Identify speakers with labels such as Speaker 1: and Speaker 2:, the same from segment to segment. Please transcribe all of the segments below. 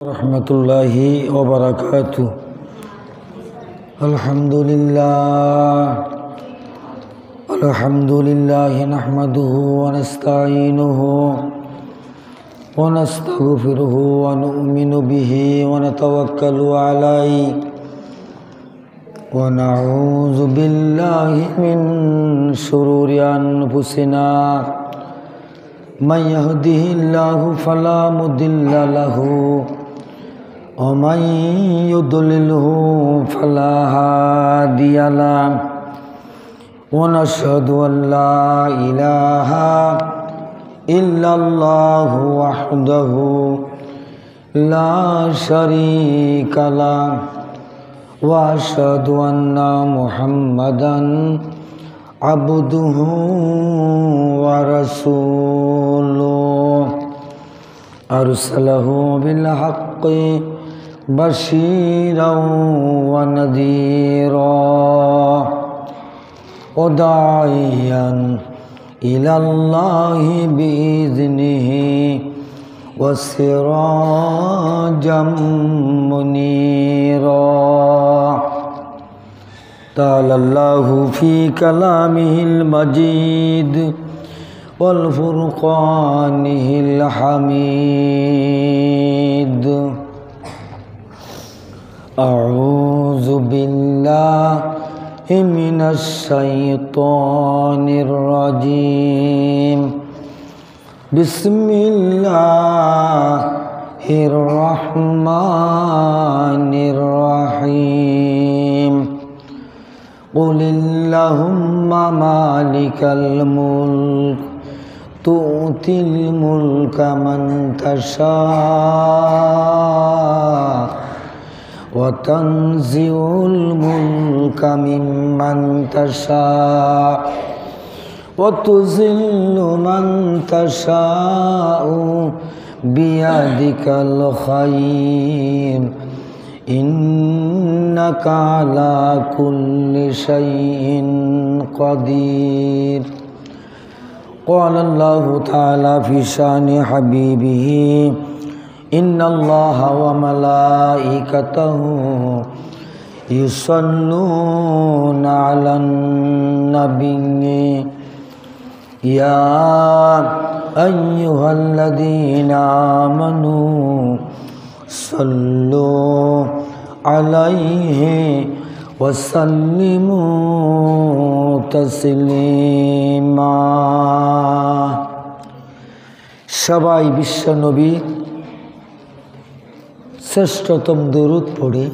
Speaker 1: रहमतुल्लाहि व बरकातुहू। अल्हम्दुलिल्लाह नहमदुहु व नस्तईनुहु व नस्तगफिरुहु व नु'मिनु बिही व नतवक्कलु अलैहि व नऊज़ु बिल्लाहि मिन शुरूरि अनफुसिना मन यहदिहिल्लाहु फला मुदिल्ल लहु व मन युद्लिलहु फला हादिय लहु व नशहदु अन ला इलाहा इल्लल्लाहु वहदहु ला शरीका लहु व अशहदु अन्ना मुहम्मदन अब्दुहु व रसूलुहु अरसलहु बिल हक़्क़ि बशीरन व नज़ीरा व दाइयन इलल्लाहि बिइज़्निहि व सिराजम मुनीरा। तालल्लाहु फी कलामिहिल मजीद वल फुरक़ानिहिल हमीद। अऊज़ु बिल्लाहि मिनश शैतानिर रजीम। बिस्मिल्लाहिर रहमानिर रहीम। क़ुलिल्लाहुम्मा मालिकल मुल्क तु'तिल मुल्का मन तशा व तंज़िउल मुल्का मिम्मन तशा व तुज़िल्लु मन तशाउ बियदिकल खैर इन्नका अला कुल्लि शैइन क़दीर। क़ाल अल्लाहु तआला फ़ी शानि हबीबिही इन्नल्लाहा व मलाइकतहु युसल्लूना अलन नबी या अय्युहल्लज़ीना आमनू सल्लु अलैहि वसल्लिमू तस्लीमा। सबाई विश्व नबी श्रेष्ठतम दुरूद पढ़ी।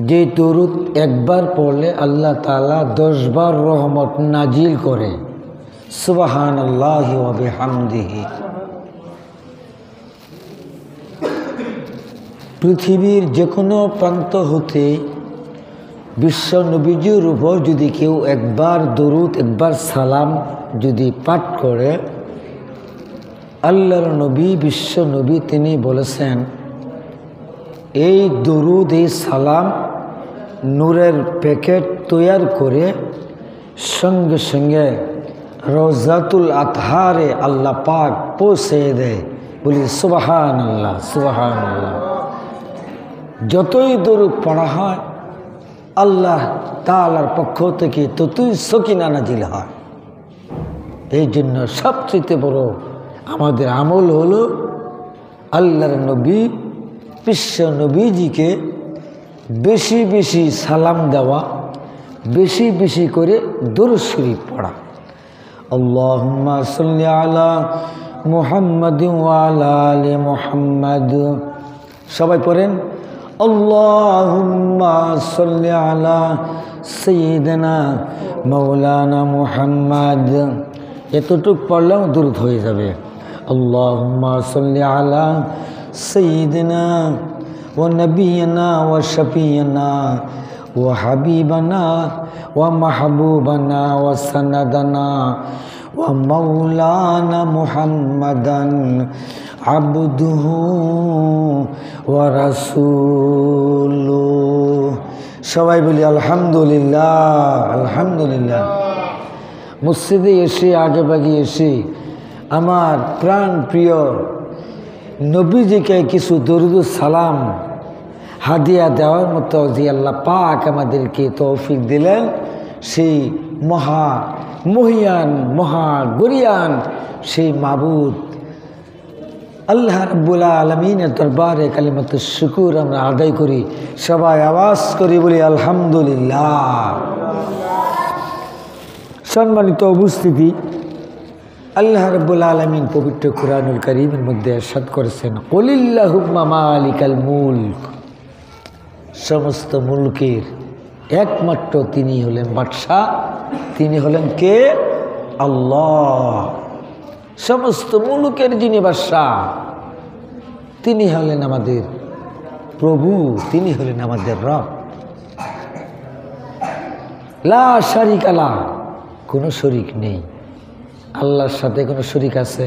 Speaker 1: जे दुरूद एक बार पढ़ले अल्लाह ताला 10 बार रहमत नाजिल करे। सुबहानाल्लाहि व बिहम्दिही। पृथिवीर जे कोनो प्रान्त होते विश्व नबीजिर ऊपर यदि केउ एक बार दुरूद एक बार सालाम यदि पाठ करे आल्लाहर नबी विश्व नबी तिनि बोलेছেন এই दुरूद এই সালাম নূরের প্যাকেট তৈয়ার করে সঙ্গে সঙ্গে রওজাতুল আতহারে আল্লাহ পাক পৌঁছে দেয়। বলি সুবহানাল্লাহ সুবহানাল্লাহ। যতই দরুদ পড়া হয় আল্লাহ তাআলার পক্ষ থেকে ততই সকিনা নাজিল হয়। এই জন্য সবচেয়ে বড় আমাদের আমল হলো আল্লাহর নবী বিশ্ব নবীজিকে বেশি বেশি সালাম দেওয়া, বেশি বেশি করে দরুদ শরীফ পড়া। আল্লাহুম্মা সাল্লি আলা মুহাম্মাদিন ওয়া আলা আলি মুহাম্মাদ। সবাই পড়েন আল্লাহুম্মা সাল্লি আলা সাইয়্যিদিনা মাওলানা মুহাম্মাদ। এতটুক পড়লেও দরুদ হয়ে যাবে। আল্লাহুম্মা সাল্লি আলা সাইয়্যিদিনা ওয়া নবিয়িনা ওয়া শফিয়িনা ওয়া হাবিবানা ওয়া মাহবুবানা ওয়া সানাদানা ওয়া মাওলানা মুহাম্মাদান আবদুহু ওয়া রাসূলুহু। সবাই বলি আলহামদুলিল্লাহ আলহামদুলিল্লাহ। মসজিদে এসে আগে বাগিয়ে এসে আমার প্রাণ প্রিয় নবীজিকে কিছু দরুদ সালাম হাদিয়া দেওয়ার মতো যে আল্লাহ পাক আমাদেরকে তৌফিক দিলেন, সেই মহিয়ান গরিয়ান সেই মাবুদ আল্লাহ রাব্বুল আলামিনের দরবারে কালিমাতুশ শুকর আমরা আদায় করি। সবাই আওয়াজ করি বলি আলহামদুলিল্লাহ। সম্মানিত উপস্থিতি, আল্লাহ রাব্বুল আলামিন পবিত্র কুরআনুল কারীমের মধ্যে ইরশাদ করেছেন, কুলিল্লাহুম্মা মালিকাল মুলক, সমস্ত মুলকের একমাত্র তিনি হলেন বাদশাহ, তিনি হলেন কে? আল্লাহ। সমস্ত মুলুকের যিনি বাদশাহ, তিনি হলেন আমাদের প্রভু, তিনি হলেন আমাদের রব। লা শারিকা লাহ, কোনো শরিক নেই। আল্লাহর সাথে কোনো শরিক আছে?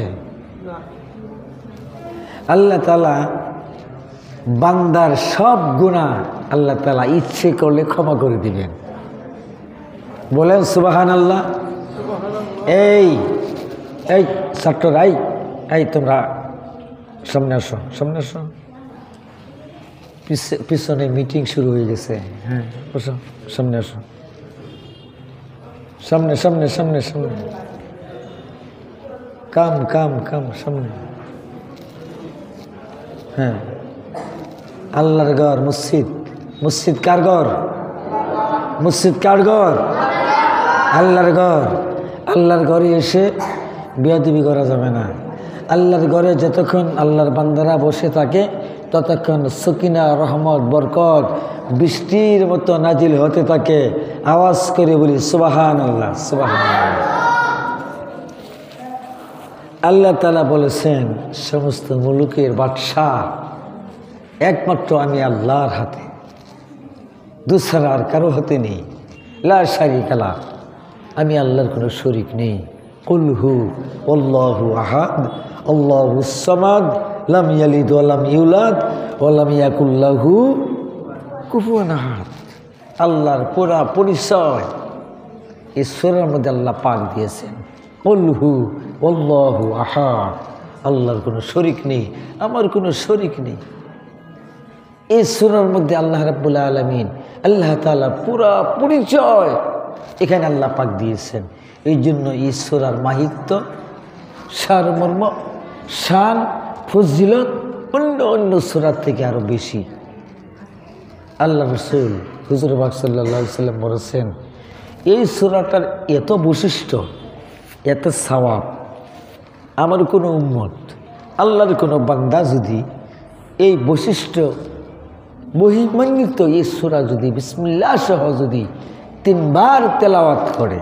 Speaker 1: আল্লাহ তাআলা বান্দার সব গুনাহ আল্লাহ তাআলা ইচ্ছে করলে ক্ষমা করে দিবেন। বলেন সুবহানাল্লাহ। এই ছাত্ররা, এই তোমরা সামনে আসো, সামনে আসো। পিছনে মিটিং শুরু হয়ে গেছে। হ্যাঁ, বসো, সামনে আসো, সামনে সামনে সামনে সামনে, কাম কাম কাম, সামনে। হ্যাঁ, আল্লাহর ঘর মসজিদ। মসজিদ কার ঘর? মসজিদ কার ঘর? আল্লাহর ঘর। আল্লাহর ঘরে এসে বেয়াদবি করা যাবে না। আল্লাহর ঘরে যতক্ষণ আল্লাহর বান্দারা বসে থাকে ততক্ষণ সকিনা, রহমত, বরকত বৃষ্টির মতো নাজিল হতে থাকে। আওয়াজ করে বলি সুবহানাল্লাহ, সুবহানাল্লাহ। আল্লাহ তাআলা বলেছেন, সমস্ত মুলুকের বাদশাহ একমাত্র আমি আল্লাহর হাতে, দুসরা আর কারো হাতে নেই। লা শারিকা লাহ, আমি আল্লাহর কোনো শরিক নেই। কুল হু আল্লাহু আহাদ আল্লাহুস সামাদ লাম ইয়ালিদ ওয়া লাম ইউলাদ ওয়া লাম ইয়াকুল লাহু কুফুয়ান আহাদ। আল্লাহর পুরা পরিচয় এই সূরার মধ্যে আল্লাহ পাক দিয়েছেন। কুল হু আল্লাহু আহাদ, আল্লাহর কোনো শরিক নেই, আমার কোনো শরিক নেই। এই সূরার মধ্যে আল্লাহ রাব্বুল আলামিন, আল্লাহ তাআলা পুরা পরিচয় এখানে আল্লাহ পাক দিয়েছেন। এই জন্য এই সূরার মাহিত্য, সারমর্ম, শান, ফজিলত অন্য অন্য সূরার থেকে আরো বেশি। আল্লাহ রাসূল হুজুর পাক সাল্লাল্লাহু আলাইহি ওয়াসাল্লাম বলেছেন, এই সূরাটার এত বৈশিষ্ট্য, এত সওয়াব, আমার কোনো উম্মত, আল্লাহর কোনো বান্দা যদি এই বৈশিষ্ট্য মহিমান্বিত এই সূরা যদি বিসমিল্লাহ সহ যদি 3 বার তেলাওয়াত করে,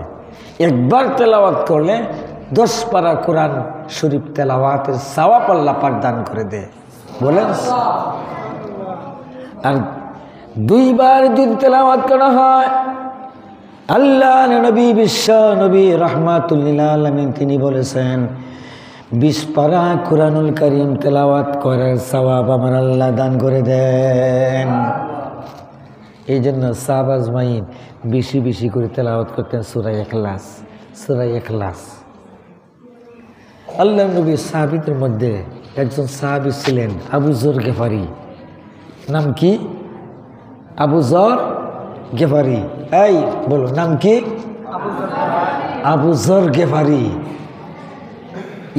Speaker 1: একবার তেলাওয়াত করলে 10 পারা কোরআন শরীফ তেলাওয়াতের সওয়াব আল্লাহ পাক দান করে দেয়। বলেন, আর 2 বার যদি তেলাওয়াত করা হয়, আল্লাহ নবী, বিশ্ব নবী রাহমাতুল লিল আলামিন তিনি বলেছেন, 20 পারা কুরআনুল কারীম তেলাওয়াত করার সওয়াব আমার আল্লাহ দান করে দেন। এই জন্য সাহাবা আজমাইন বেশি বেশি করে তেলাওয়াত করতেন সূরা ইখলাস, সূরা ইখলাস। আল্লাহ নবী সাহাবীদের মধ্যে একজন সাহাবী ছিলেন আবু যর গেফারি। নাম কি? আবু যর গেফারি। এই বলো, নাম কি? আবু যর গেফারি।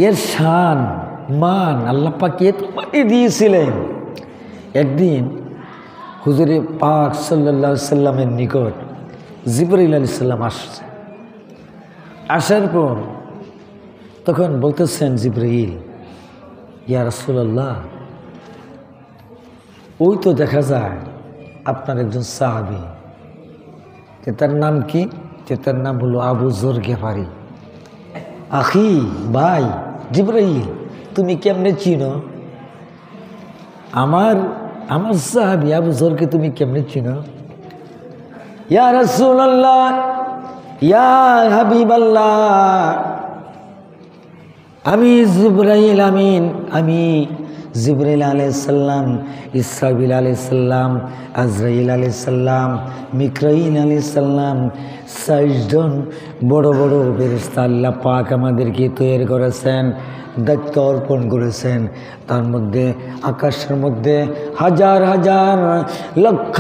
Speaker 1: এর শান মান আল্লাহ পাক এত দিয়েছিলেন। একদিন হুজুরে পাক সাল্লাল্লাহু আলাইহি সাল্লামের নিকট জিবরাইল আলাইহিস সালাম আসছে। আসার পর তখন বলতেছেন জিবরাইল, ইয়া রাসূলুল্লাহ, ওই তো দেখা যায় আপনার একজন সাহাবী, তার নাম কি? তার নাম হলো আবু যর গেফারি। আখি, ভাই জিবরাইল, তুমি কেমনে চিনো আমার সাহাবী আবু যরকে? তুমি কেমনে চিনো? ইয়া রাসূলুল্লাহ, ইয়া হাবিবাল্লাহ, আমি জিবরাইল আমিন, আমি জিবরাইল আলাইহিস সালাম, ইসরাফিল আলাইহিস সালাম, আজরাইল আলাইহিস সালাম, মিকাইল আলাইহিস সালাম, 60 জন বড় বড় ফেরেশতা আল্লাহ পাক আমাদেরকে তৈরি করেছেন। দায়িত্ব অর্পণ করেছেন। তার মধ্যে আকাশের মধ্যে হাজার হাজার লক্ষ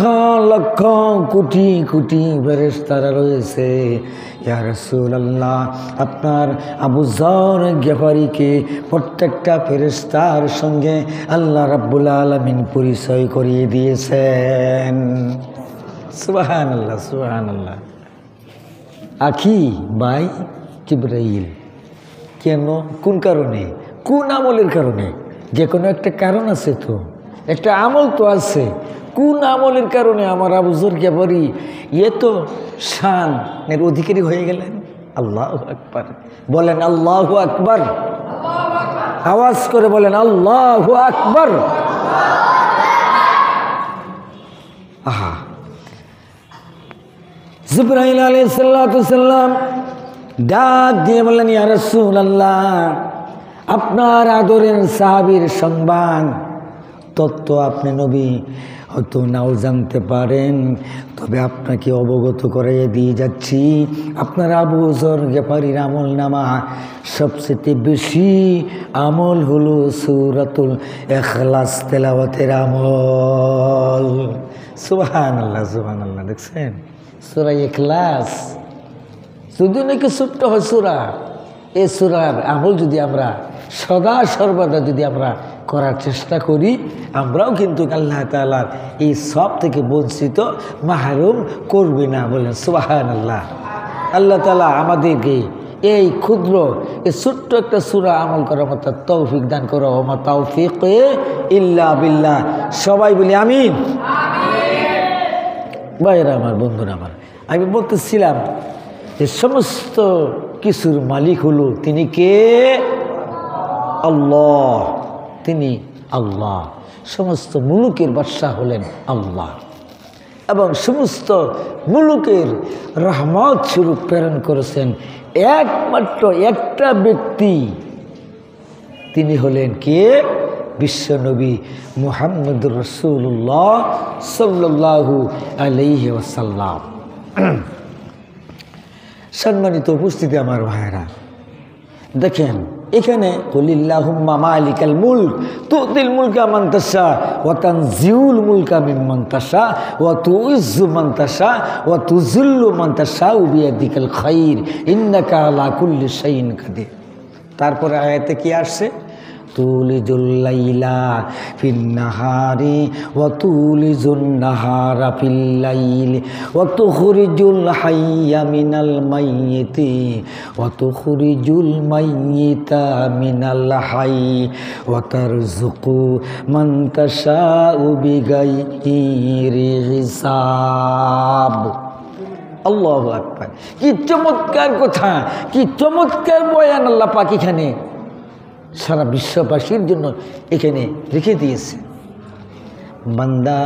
Speaker 1: লক্ষ কোটি কোটি ফেরেশতারা রয়েছে। ইয়া রাসূলুল্লাহ, আপনার আবু যর গিফারিকে প্রত্যেকটা ফেরেশতার সঙ্গে আল্লাহ রাব্বুল আলামিন পরিচয় করিয়ে দিয়েছেন। সুবহানাল্লাহ, সুবহানাল্লাহ। আখি ভাই জিবরাইল, কেন, কোন কারণে, কোন আমলের কারণে? যে কোনো একটা কারণ আছে, তো একটা আমল তো আছে। কোন আমলের কারণে আমার আবু যর গিফারি এত শানের অধিকারী হয়ে গেলেন? আল্লাহু আকবার, বলেন আল্লাহু আকবার, আওয়াজ করে বলেন আল্লাহু আকবার। আহা, জিবরাইল আলাইহিস সালাম ডাক দিয়ে বললেন, ইয়া রাসূলুল্লাহ, আপনার আদরের সাহাবীর সংবাদ তত্ত্ব আপনি নবী হয়তো নাও জানতে পারেন, তবে আপনাকে অবগত করাইয়ে দিয়ে যাচ্ছি, আপনার আবু যর গিফারির আমল নামা সবচেয়ে বেশি আমল হলো সূরাতুল ইখলাস তেলাওয়াতের আমল। সুবহানাল্লাহ, সুবহানাল্লাহ। দেখছেন, সূরা ইখলাস যদি নাকি ছোট্ট হয় সূরা, এই সূরার আমল যদি আমরা সদা সর্বদা যদি আমরা করার চেষ্টা করি, আমরাও কিন্তু আল্লাহ তাআলার এই সব থেকে বঞ্চিত মাহরুম করবে না। বলেন সুবহানাল্লাহ। আল্লাহ তাআলা আমাদেরকে এই ক্ষুদ্র এই ছোট্ট একটা সূরা আমল করার মতো তৌফিক দান করো। ওমা তৌফিক ইল্লা বিল্লাহ। সবাই বলি আমিন। ভাইরা আমার, বন্ধুরা আমার, আমি বলতেছিলাম যে সমস্ত কিছুর মালিক হলো তিনি কে? আল্লাহ। তিনি আল্লাহ। সমস্ত মুলুকের বাদশাহ হলেন আল্লাহ, এবং সমস্ত মুলুকের রহমত স্বরূপ প্রেরণ করেছেন একমাত্র একটা ব্যক্তি, তিনি হলেন কে? বিশ্বনবী মুহাম্মদুর রাসূলুল্লাহ সাল্লাল্লাহু আলাইহি ওয়াসাল্লাম। সম্মানিত উপস্থিতি আমার ভাইরা, দেখেন এখানে কুলিল্লাহুম্মা মালিকাল মুলক তুতিল মুলকা মান তাশা ওয়া তানজিউল মুলকা মিম্মান তাশা ওয়া তুইজ্জু মান তাশা ওয়া তুযিল্লু মান তাশা বিয়াদিকাল খায়র ইন্নাকা আলা কুল্লি শাইইন কাদির। তারপরে আয়াতে কি আসছে? তুলিজুল লাইলা ফিন নাহারি ওয়া তুলিজুন নাহারা ফিল লাইলি ওয়া তুখরিজুল হাইয়া মিনাল মাইয়িতি ওয়া তুখরিজুল মাইয়িতা মিনাল হায়্যি ওয়া তারযুকু মান তাশাউ বিগাইরি হিসাব। আল্লাহু আকবার। কি চমৎকার কথা, কি চমৎকার বয়ান আল্লাহ পাক এখানে সারা বিশ্ববাসীর জন্য এখানে রেখে দিয়েছে। বান্দা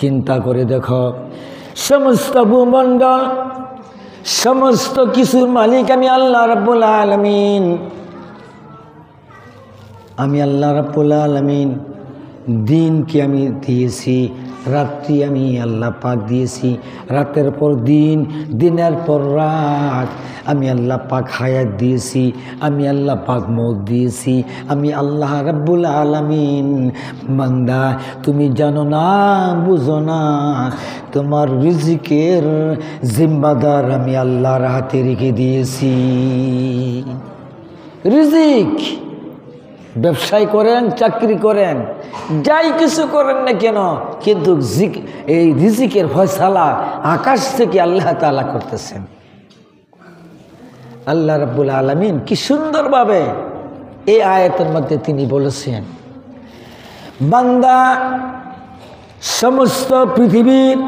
Speaker 1: চিন্তা করে দেখো, সমস্ত ভূমণ্ডল, সমস্ত কিছুর মালিক আমি আল্লাহ রাব্বুল আলামিন। আমি আল্লাহ রাব্বুল আলামিন। দিনকে আমি দিয়েছি, রাত্রি আমি আল্লাহ পাক দিয়েছি, রাতের পর দিন, দিনের পর রাত আমি আল্লাহ পাক হায়াত দিয়েছি, আমি আল্লাহ পাক মৌত দিয়েছি, আমি আল্লাহ রাব্বুল আলামিন। বান্দা তুমি জানো না, বুঝো না, তোমার রিজিকের জিম্মাদার আমি আল্লাহর হাতে রেখে দিয়েছি। রিজিক, ব্যবসায় করেন, চাকরি করেন, যাই কিছু করেন না কেন, কিন্তু এই রিজিকের ফয়সালা আকাশ থেকে আল্লাহ তাআলা করতেছেন। আল্লাহ রাব্বুল আলামিন কি সুন্দরভাবে এই আয়াতের মধ্যে তিনি বলেছেন, বান্দা সমস্ত পৃথিবীর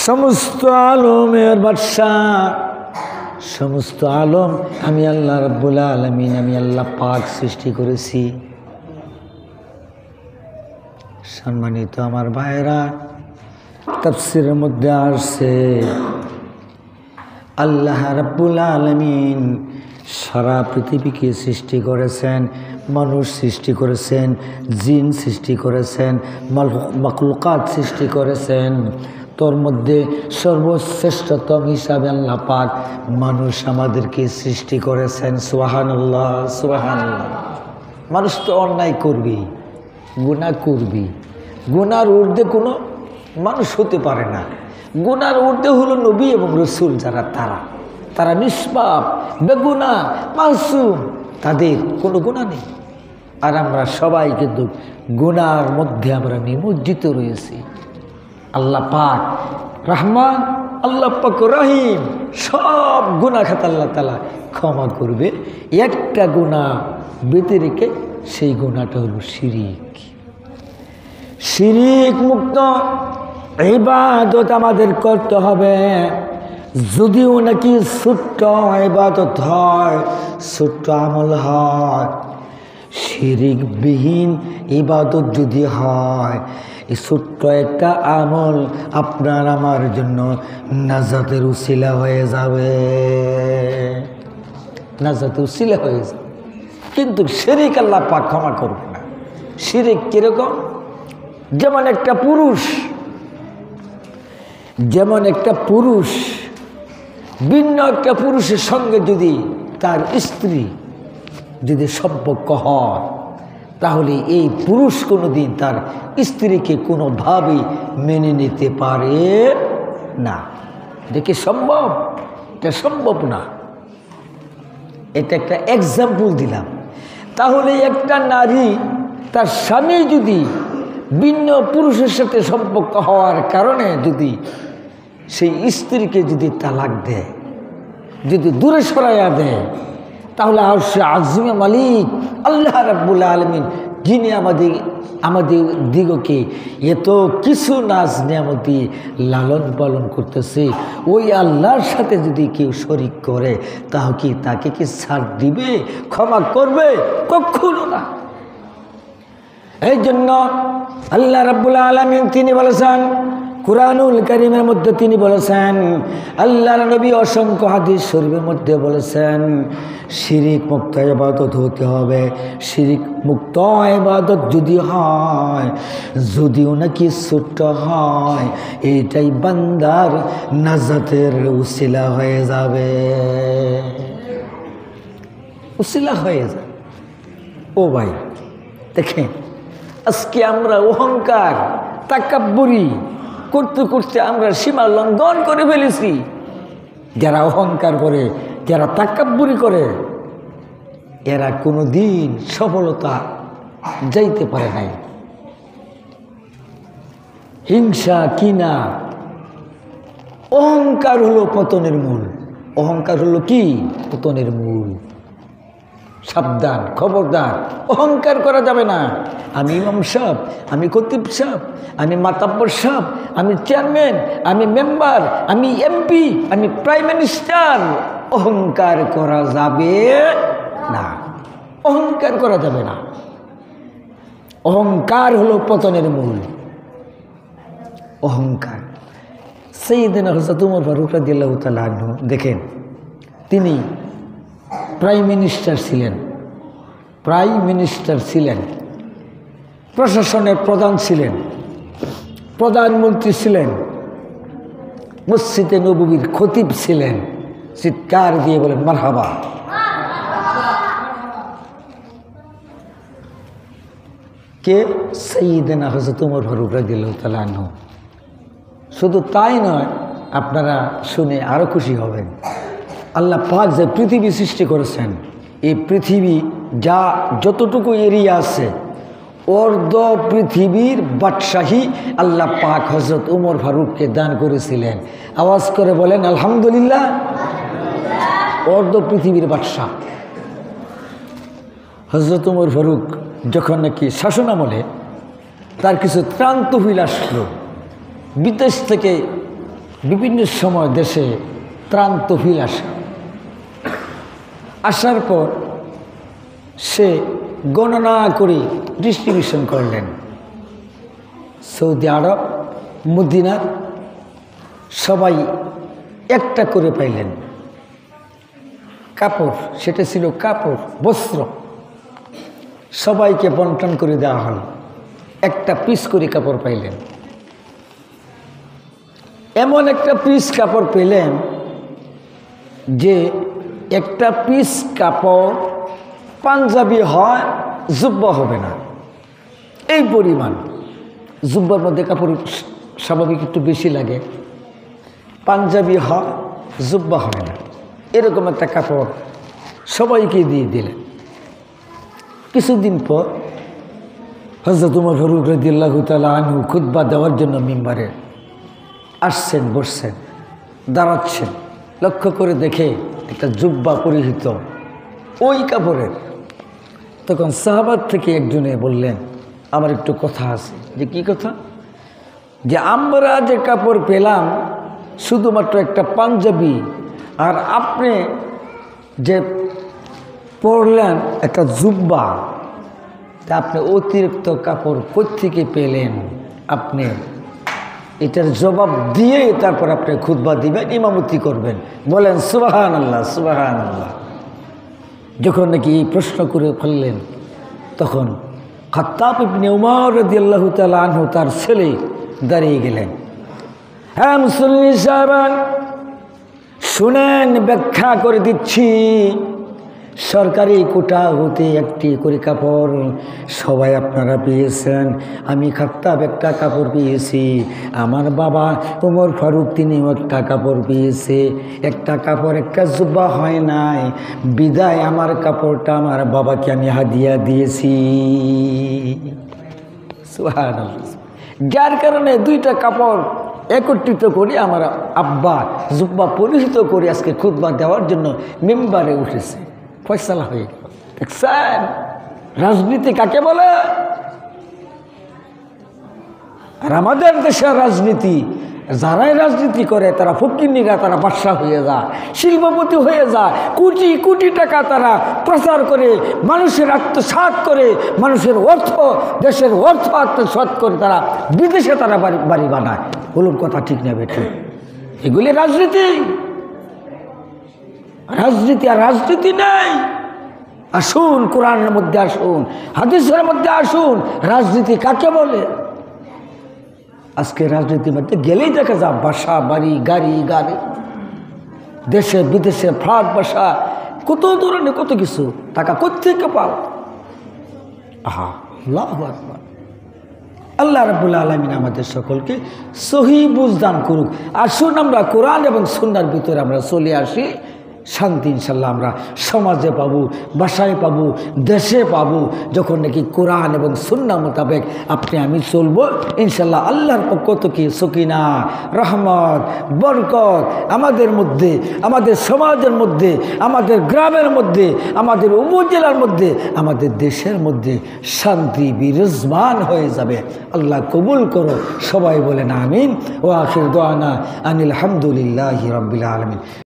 Speaker 1: সমস্ত আলমের বাদশা, সমস্ত আলম আমি আল্লাহ রাব্বুল আলামিন, আমি আল্লাহ পাক সৃষ্টি করেছি। সম্মানিত আমার ভাইরা, তাফসীরের মধ্যে আসছে আল্লাহ রাব্বুল আলামিন সারা পৃথিবীকে সৃষ্টি করেছেন, মানুষ সৃষ্টি করেছেন, জিন সৃষ্টি করেছেন, মাখলুকাত সৃষ্টি করেছেন। তোর মধ্যে সর্বশ্রেষ্ঠতম হিসাবে আল্লাহ পাক মানুষ আমাদেরকে সৃষ্টি করেছেন। সুবহানাল্লাহ, সুবহানাল্লাহ। মানুষ তো অন্যায় করবি, গুনাহ করবি, গুনার ঊর্ধ্বে কোনো মানুষ হতে পারে না। গুনার ঊর্ধ্বে হলো নবী এবং রসুল, যারা তারা নিষ্পাপ, বেগুনাহ, মাসুম, তাদের কোনো গুনাহ নেই। আর আমরা সবাই কিন্তু গুনার মধ্যে আমরা নিমজ্জিত রয়েছি। আল্লাহ পাক রহমান, আল্লাহ পাক রহিম, সব গুনাহ খাতা আল্লাহ তাআলা ক্ষমা করবে। একটা গুনাহ বেঁধে রেখে, সেই গুনাহটা হলো শিরিক। শিরিক মুক্ত ইবাদত আমাদের করতে হবে। যদিও নাকি ছোট্ট ইবাদত হয়, ছোট্ট আমল হয়, শিরিকবিহীন ইবাদত যদি হয়, এই ছোট্ট একটা আমল আপনার আমার জন্য নাজাতের উসিলা হয়ে যাবে, নাজাতের উসিলা হয়ে যাবে। কিন্তু শিরিক আল্লাহ পাক ক্ষমা করবে না। শিরিক কিরকম? যেমন একটা পুরুষ ভিন্ন একটা পুরুষের সঙ্গে যদি তার স্ত্রী যদি সম্পর্ক হয়, তাহলে এই পুরুষ কোনোদিন তার স্ত্রীকে কোনোভাবেই মেনে নিতে পারে না। এটা কি সম্ভব? এটা সম্ভব না। এটা একটা এক্সাম্পল দিলাম। তাহলে একটা নারী তার স্বামী যদি ভিন্ন পুরুষের সাথে সম্পর্ক হওয়ার কারণে যদি সেই স্ত্রীকে যদি তালাক দেয়, যদি দূরে সরাইয়া দেয়, তাহলে আরশে আজিমে মালিক আল্লাহ রাব্বুল আলামিন, যিনি আমাদের দিগকে এত কিছু নাজ নিয়ামতি লালন পালন করতেছে, ওই আল্লাহর সাথে যদি কেউ শরিক করে, তাকে কি ছাড় দিবে, ক্ষমা করবে? কখনো না। এই জন্য আল্লাহ রাব্বুল আলামিন তিনি বলেছেন, কুরআনুল কারীমের মধ্যে তিনি বলেছেন, আল্লাহর নবী অসংখ্য হাদিস শরীফের মধ্যে বলেছেন, শিরিক মুক্ত ইবাদত হতে হবে। শিরিক মুক্ত ইবাদত যদি হয়, যদিও নাকি ছোট্ট হয়, এইটাই বান্দার নাজাতের উসিলা হয়ে যাবে, উসিলা হয়ে যাবে। ও ভাই দেখেন, আজকে আমরা অহংকার তাকাব্বুরি করতে করতে আমরা সীমা লঙ্ঘন করে ফেলেছি। যারা অহংকার করে, যারা তাকাব্বুরি করে, এরা কোনো দিন সফলতা যাইতে পারে নাই। হিংসা, কিনা, অহংকার হলো পতনের মূল। অহংকার হলো কি? পতনের মূল। সাবধান, খবরদার, অহংকার করা যাবে না। আমি ইমাম সাহেব, আমি খতিব সাহেব, আমি মাতাব্বর সাহেব, আমি চেয়ারম্যান, আমি মেম্বার, আমি এমপি, আমি প্রাইম মিনিস্টার। অহংকার করা যাবে না, অহংকার করা যাবে না। অহংকার হলো পতনের মূল। অহংকার। সাইয়েদনা হযরত ওমর ফারুক রাদিয়াল্লাহু তাআলা আনহু, দেখেন, তিনি প্রাইম মিনিস্টার ছিলেন, প্রাইম মিনিস্টার ছিলেন, প্রশাসনের প্রধান ছিলেন, প্রধানমন্ত্রী ছিলেন, মসজিদে নববীর খতিব ছিলেন। চিৎকার দিয়ে বলেন মারহাবা। কে? সাইয়েদনা হযরত ওমর ফারুক রাদিয়াল্লাহু তাআলা আনহু। শুধু তাই নয়, আপনারা শুনে আরো খুশি হবেন। আল্লাহ পাক যে পৃথিবী সৃষ্টি করেছেন, এই পৃথিবী যতটুকু এরিয়া আছে, অর্ধ পৃথিবীর বাদশাহী আল্লাহ পাক হযরত ওমর ফারুককে দান করেছিলেন। আওয়াজ করে বলেন আলহামদুলিল্লাহ। অর্ধ পৃথিবীর বাদশাহ হযরত ওমর ফারুক যখন নাকি শাসনামলে তার কিছু ত্রাণ তহবিল আসলো, বিদেশ থেকে বিভিন্ন সময় দেশে ত্রাণ তহবিল আসার পর সে গণনা করে ডিস্ট্রিবিউশন করলেন। সৌদি আরব, মদিনার সবাই একটা করে পাইলেন কাপড়, সেটা ছিল কাপড়, বস্ত্র, সবাইকে বন্টন করে দেওয়া হল। একটা পিস করে কাপড় পাইলেন। এমন একটা পিস কাপড় পেলেন যে একটা পিস কাপড় পাঞ্জাবি হয়, জুব্বা হবে না, এই পরিমাণ। জুব্বার মধ্যে কাপড় স্বাভাবিক একটু বেশি লাগে, পাঞ্জাবি হয়, জুব্বা হয় না, এরকম একটা কাপড় সবাইকে দিয়ে দিলেন। কিছুদিন পর হযরত ওমর ফারুক রাদিয়াল্লাহু তাআলা আনহু খুতবা দেওয়ার জন্য মিম্বারে আসছেন, বসছেন, দাঁড়াচ্ছেন, লক্ষ্য করে দেখে একটা জুব্বা পরিহিত ওই কাপড়ের। তখন সাহাবাত থেকে একজনে বললেন, আমার একটু কথা আছে। যে কি কথা? যে আমরা যে কাপড় পেলাম শুধুমাত্র একটা পাঞ্জাবি, আর আপনি যে পরলেন একটা জুব্বা, তা আপনি অতিরিক্ত কাপড় কোত্থেকে পেলেন? আপনি এটার জবাব দিয়ে তারপর আপনি খুতবা দিবেন, ইমামতি করবেন। বলেন সুবহানাল্লাহ, সুবহানাল্লাহ। যখন নাকি এই প্রশ্ন করে ফেললেন, তখন খাত্তাব ইবনে উমর রাদিয়াল্লাহু তাআলা আনহু তার ছেলে দাঁড়িয়ে গেলেন। হ্যাঁ মুসল্লি সাহেবান, শুনেন, ব্যাখ্যা করে দিচ্ছি। সরকারি কোটা হতে একটি করে কাপড় সবাই আপনারা পেয়েছেন, আমি খাত্তাব একটা কাপড় পেয়েছি, আমার বাবা ওমর ফারুক তিনিও একটা কাপড় পেয়েছে। একটা কাপড় একটা জুব্বা হয় নাই, বিদায় আমার কাপড়টা আমার বাবাকে আমি হাদিয়া দিয়েছি। সুবহানাল্লাহ। যার কারণে দুইটা কাপড় একত্রিত করে আমার আব্বা জুব্বা পরিহিত করে আজকে খুতবা দেওয়ার জন্য মিম্বারে উঠেছে। ফয়সালা হয়ে গেল। দেখছেন রাজনীতি কাকে বলে? আর আমাদের দেশের রাজনীতি, যারাই রাজনীতি করে তারা ফকিন্নিরা, তারা বাদশা হয়ে যায়, শিল্পপতি হয়ে যায়, কোটি কোটি টাকা তারা প্রচার করে, মানুষের আত্মসাৎ করে, মানুষের অর্থ, দেশের অর্থ আত্মসাৎ করে তারা বিদেশে তারা বাড়ি বানায়। বলুন কথা ঠিক না বেঠিক? এগুলি রাজনীতি। রাজনীতি আর রাজনীতি নেই। আসুন কোরআনের মধ্যে আসুন, হাদিসের মধ্যে আসুন, রাজনীতি কাকে বলে? আজকে রাজনীতির মধ্যে গেলেই দেখা যায় বাসা বাড়ি, গাড়ি গাড়ি, দেশে বিদেশে ফ্ল্যাট বাসা, কত ধরনের কত কিছু, টাকা কোত্থেকে পাও? আহা, আল্লাহু আকবার। আল্লাহ রাব্বুল আলামিন আমাদের সকলকে সহি বুঝ দান করুক। আসুন আমরা কোরআন এবং সুন্নাহর ভিতরে আমরা চলে আসি, শান্তি ইনশাল্লাহ আমরা সমাজে পাবো, বাসায় পাবো, দেশে পাবো। যখন নাকি কোরআন এবং সুন্নাহ মোতাবেক আপনি আমি চলবো, ইনশাল্লাহ আল্লাহর পক্ষ থেকে সকিনা, রহমত, বরকত আমাদের মধ্যে, আমাদের সমাজের মধ্যে, আমাদের গ্রামের মধ্যে, আমাদের উপজেলার মধ্যে, আমাদের দেশের মধ্যে শান্তি বিরাজমান হয়ে যাবে। আল্লাহ কবুল করো। সবাই বলেন আমিন। ওয়া আখির দাওয়ানা আনিল হামদুলিল্লাহি রাব্বিল আলামিন।